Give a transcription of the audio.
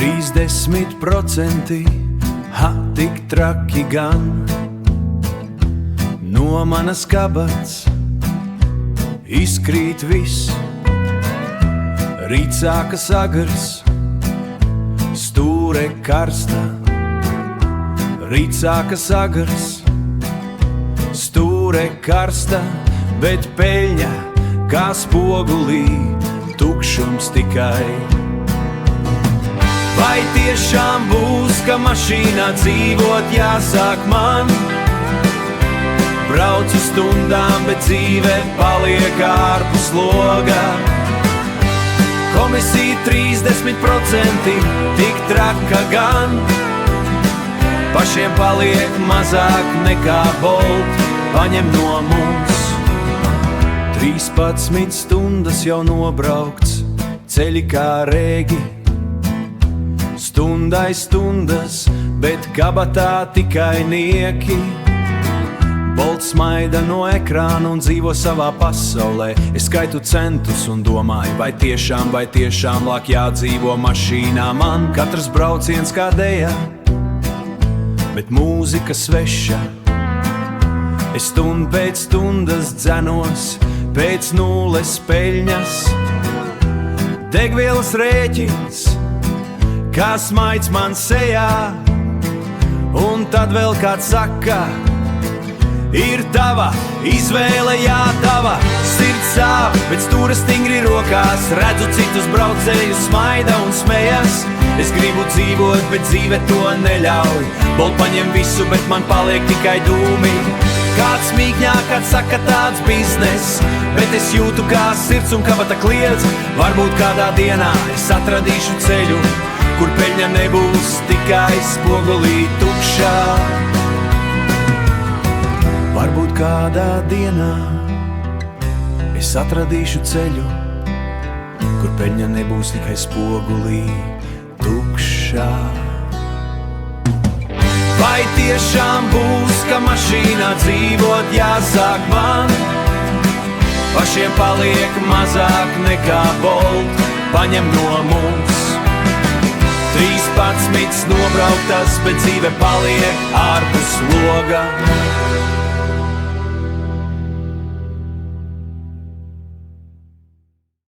30%, ha, tik traki gan. No manas kabatas izkrīt viss. Rīt sākas agars, stūre karsta. Rīt sākas agars, stūre karsta, bet peļņa kā spogulī, tukšums tikai. Vai tiešām būs, ka mašīnā dzīvot jāsāk man? Braucu stundām, bet dzīve paliek ārpus loga. Komisija 30%, tik traka gan. Pašiem paliek mazāk nekā Bolt paņem no mums. 13 stundas jau nobraukts, ceļi kā rēgi. Stundai stundas, bet kabatā tikai nieki. Bolts smaida no ekrāna un dzīvo savā pasaulē. Es skaitu centus un domāju, vai tiešām lāk jādzīvo mašīnā man. Katrs brauciens kā deja, bet mūzika sveša. Es stundu pēc stundas dzenos, pēc nulles peļņas. Degvielas rēķins, kā smaids man sejā. Un tad vēl kāds saka, ir tava izvēle, jā, tava. Sirds sāp, bet stūra stingri rokās. Redzu citus braucējus, smaida un smejas. Es gribu dzīvot, bet dzīve to neļauj. Bolt paņem visu, bet man paliek tikai dūmi. Kāds mīkņāk, kāds saka tāds biznes, bet es jūtu, kā sirds un kabata kliedz. Varbūt kādā dienā es atradīšu ceļu, kur peļņa nebūs tikai spogulī tukšā. Varbūt kādā dienā es atradīšu ceļu, kur peļņa nebūs tikai spogulī tukšā. Vai tiešām būs, ka mašīnā dzīvot jāsāk man? Pašiem paliek mazāk nekā Bolt paņem no mums. 13 nobrauktas, bet dzīve paliek ārpus loga.